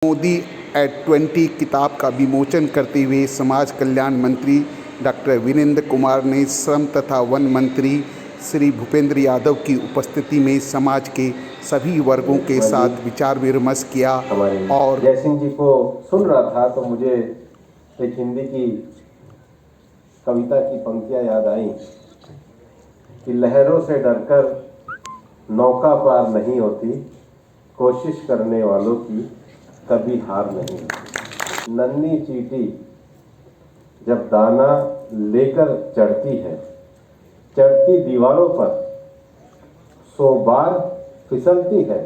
Modi eight 20 किताब का विमोचन करते हुए समाज कल्याण मंत्री डॉक्टर वीरेंद्र कुमार ने श्रम तथा वन मंत्री श्री भूपेंद्र यादव की उपस्थिति में समाज के सभी वर्गों के साथ विचार विमर्श किया। और जय सिंह जी को सुन रहा था तो मुझे एक हिंदी की कविता की पंक्तियां याद आई कि लहरों से डरकर नौका पार नहीं होती, कोशिश करने वालों की कभी हार नहीं होती। नन्ही चींटी जब दाना लेकर चढ़ती है, चढ़ती दीवारों पर 100 बार फिसलती है।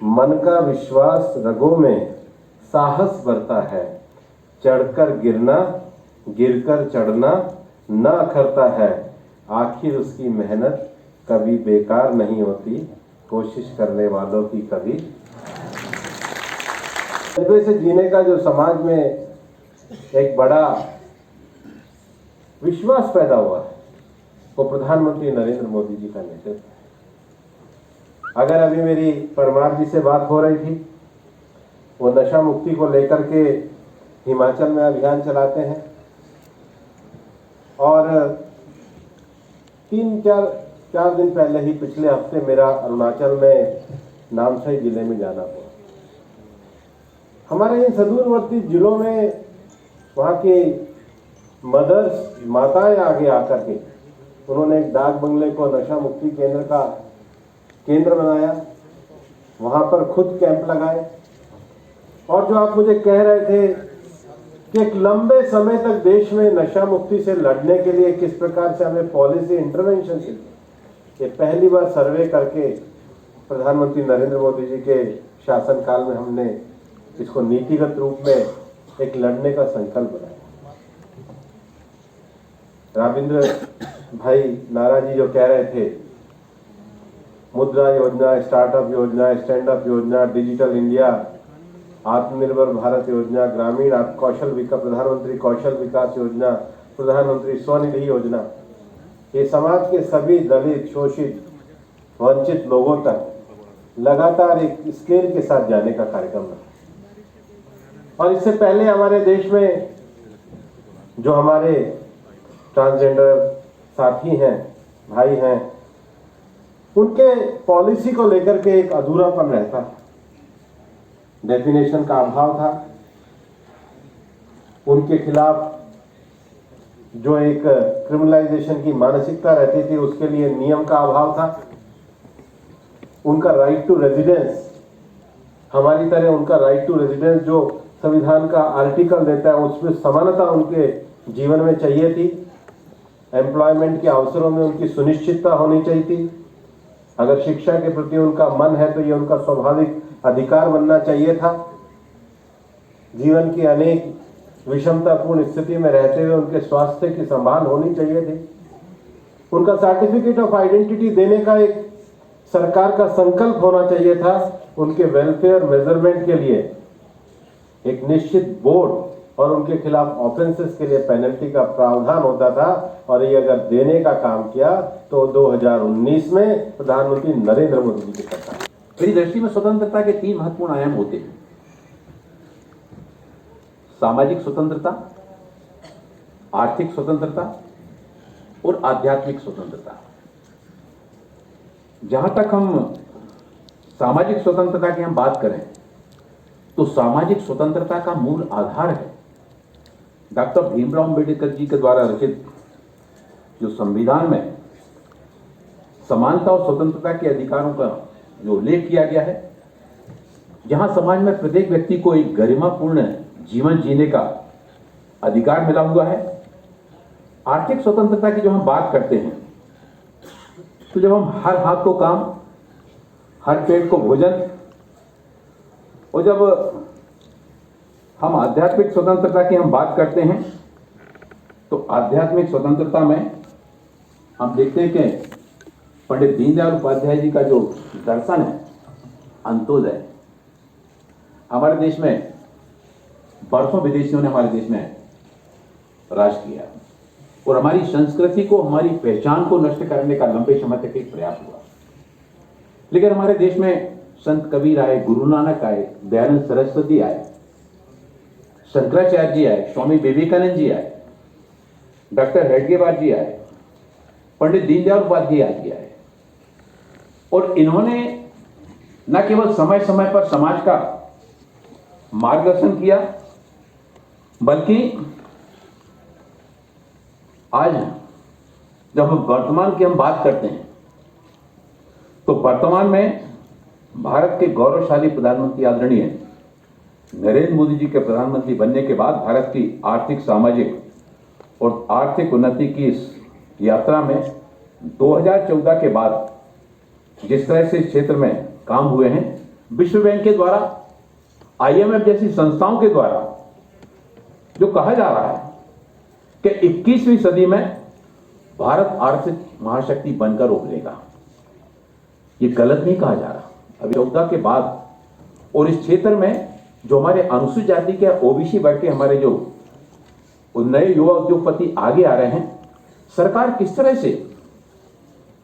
मन का विश्वास रगों में साहस भरता है, चढ़कर गिरना गिरकर चढ़ना न अखरता है। आखिर उसकी मेहनत कभी बेकार नहीं होती, कोशिश करने वालों की कभी। जज्बे से जीने का जो समाज में एक बड़ा विश्वास पैदा हुआ है वो प्रधानमंत्री नरेंद्र मोदी जी का नेतृत्व। अगर अभी मेरी परमार जी से बात हो रही थी, वो नशा मुक्ति को लेकर के हिमाचल में अभियान चलाते हैं और 3-4 दिन पहले ही पिछले हफ्ते मेरा अरुणाचल में नामसाई जिले में जाना हुआ। हमारे इन सुदूरवर्ती जिलों में वहाँ की मदर्स माताएं आगे आकर के उन्होंने एक डाक बंगले को नशा मुक्ति केंद्र का केंद्र बनाया, वहाँ पर खुद कैंप लगाए। और जो आप मुझे कह रहे थे कि एक लंबे समय तक देश में नशा मुक्ति से लड़ने के लिए किस प्रकार से हमें पॉलिसी इंटरवेंशन चाहिए, ये पहली बार सर्वे करके प्रधानमंत्री नरेंद्र मोदी जी के शासनकाल में हमने इसको नीतिगत रूप में एक लड़ने का संकल्प बनाया। राविंद्र भाई नारा जी जो कह रहे थे, मुद्रा योजना, स्टार्टअप योजना, स्टैंड अप योजना, डिजिटल इंडिया, आत्मनिर्भर भारत योजना, ग्रामीण कौशल विकास, प्रधानमंत्री कौशल विकास योजना, प्रधानमंत्री स्वनिधि योजना, ये समाज के सभी दलित, शोषित, वंचित लोगों तक लगातार एक स्केल के साथ जाने का कार्यक्रम है। और इससे पहले हमारे देश में जो हमारे ट्रांसजेंडर साथी हैं, भाई हैं, उनके पॉलिसी को लेकर के एक अधूरापन रहता, डेफिनेशन का अभाव था। उनके खिलाफ जो एक क्रिमिनलाइजेशन की मानसिकता रहती थी, उसके लिए नियम का अभाव था। उनका राइट टू रेजिडेंस, हमारी तरह उनका राइट टू रेजिडेंस जो संविधान का आर्टिकल देता है, उसमें समानता उनके जीवन में चाहिए थी। एम्प्लॉयमेंट के अवसरों में उनकी सुनिश्चितता होनी चाहिए थी। अगर शिक्षा के प्रति उनका मन है तो ये उनका स्वाभाविक अधिकार बनना चाहिए था। जीवन की अनेक विषमतापूर्ण स्थिति में रहते हुए उनके स्वास्थ्य की संभाल होनी चाहिए थी। उनका सर्टिफिकेट ऑफ आइडेंटिटी देने का एक सरकार का संकल्प होना चाहिए था। उनके वेलफेयर मेजरमेंट के लिए एक निश्चित बोर्ड और उनके खिलाफ ऑफेंसेस के लिए पेनल्टी का प्रावधान होता था। और ये अगर देने का काम किया तो 2019 में प्रधानमंत्री नरेंद्र मोदी जी की सरकार। मेरी दृष्टि में स्वतंत्रता के 3 महत्वपूर्ण आयाम होते हैं: सामाजिक स्वतंत्रता, आर्थिक स्वतंत्रता और आध्यात्मिक स्वतंत्रता। जहां तक हम सामाजिक स्वतंत्रता की हम बात करें तो सामाजिक स्वतंत्रता का मूल आधार है डॉक्टर भीमराव अंबेडकर जी के द्वारा रचित जो संविधान में समानता और स्वतंत्रता के अधिकारों का जो उल्लेख किया गया है, जहां समाज में प्रत्येक व्यक्ति को एक गरिमापूर्ण जीवन जीने का अधिकार मिला हुआ है। आर्थिक स्वतंत्रता की जो हम बात करते हैं तो जब हम हर हाथ को काम, हर पेट को भोजन, और जब हम आध्यात्मिक स्वतंत्रता की हम बात करते हैं तो आध्यात्मिक स्वतंत्रता में हम देखते हैं कि पंडित दीनदयाल उपाध्याय जी का जो दर्शन है अंत्योदय, हमारे देश में बरसों विदेशियों ने हमारे देश में राज किया और हमारी संस्कृति को, हमारी पहचान को नष्ट करने का लंबे समय तक एक प्रयास हुआ। लेकिन हमारे देश में संत कबीर आए, गुरु नानक आए, दयानंद सरस्वती आए, शंकराचार्य जी आए, स्वामी विवेकानंद जी आए, डॉक्टर हेडगेवार जी आए, पंडित दीनदयाल उपाध्याय जी आए। और इन्होंने न केवल समय समय पर समाज का मार्गदर्शन किया, बल्कि आज जब हम वर्तमान की बात करते हैं तो वर्तमान में भारत के गौरवशाली प्रधानमंत्री आदरणीय नरेंद्र मोदी जी के प्रधानमंत्री बनने के बाद भारत की आर्थिक, सामाजिक और आर्थिक उन्नति की इस यात्रा में 2014 के बाद जिस तरह से इस क्षेत्र में काम हुए हैं, विश्व बैंक के द्वारा, IMF जैसी संस्थाओं के द्वारा जो कहा जा रहा है कि 21वीं सदी में भारत आर्थिक महाशक्ति बनकर उभरेगा, ये गलत नहीं कहा जा रहा। अभी 14 के बाद और इस क्षेत्र में जो हमारे अनुसूचित जाति के OBC वर्ग के हमारे जो नए युवा उद्योगपति आगे आ रहे हैं, सरकार किस तरह से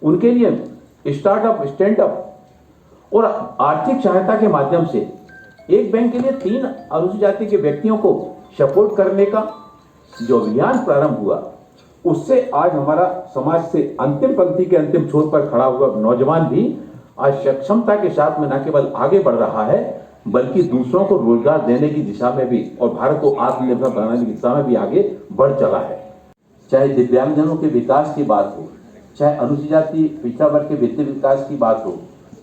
उनके लिए स्टार्टअप, स्टैंडअप और आर्थिक सहायता के माध्यम से एक बैंक के लिए 3 अनुसूचित जाति के व्यक्तियों को सपोर्ट करने का जो अभियान प्रारंभ हुआ, उससे आज हमारा समाज से अंतिम पंक्ति के अंतिम छोर पर खड़ा हुआ नौजवान भी आज सक्षमता के साथ में न केवल आगे बढ़ रहा है, बल्कि दूसरों को रोजगार देने की दिशा में भी और भारत को आत्मनिर्भर बनाने की दिशा में भी आगे बढ़ चला है। चाहे दिव्यांगजनों के विकास की बात हो, चाहे अनुसूचित जाति पिछड़ा वर्ग के वित्तीय विकास की बात हो,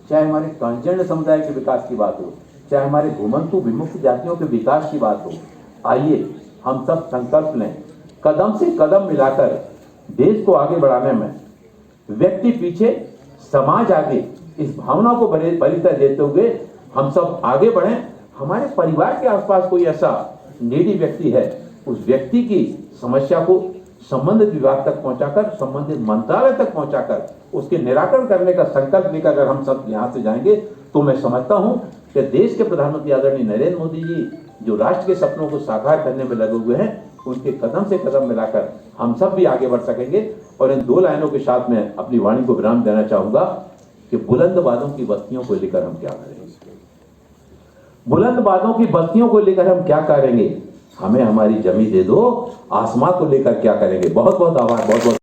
चाहे हमारे ट्रांसजेंडर समुदाय के विकास की बात हो, चाहे हमारे घुमंतु विमुक्त जातियों के विकास की बात हो, आइए हम सब संकल्प लें, कदम से कदम मिलाकर देश को आगे बढ़ाने में व्यक्ति पीछे, समाज आगे, इस भावना को बलिता देते हुए हम सब आगे बढ़ें। हमारे परिवार के आसपास कोई ऐसा नीडी व्यक्ति है, उस व्यक्ति की समस्या को संबंधित विभाग तक पहुंचाकर, संबंधित मंत्रालय तक पहुंचाकर उसके निराकरण करने का संकल्प लेकर अगर हम सब यहां से जाएंगे तो मैं समझता हूं कि देश के प्रधानमंत्री आदरणीय नरेंद्र मोदी जी जो राष्ट्र के सपनों को साकार करने में लगे हुए हैं, उनके कदम से कदम मिलाकर हम सब भी आगे बढ़ सकेंगे। और इन 2 लाइनों के साथ में अपनी वाणी को विराम देना चाहूंगा कि बुलंद बादों की बस्तियों को लेकर हम क्या करेंगे, बुलंद बादों की बस्तियों को लेकर हम क्या करेंगे, हमें हमारी जमीन दे दो, आसमां को लेकर क्या करेंगे। बहुत बहुत आभार, बहुत बहुत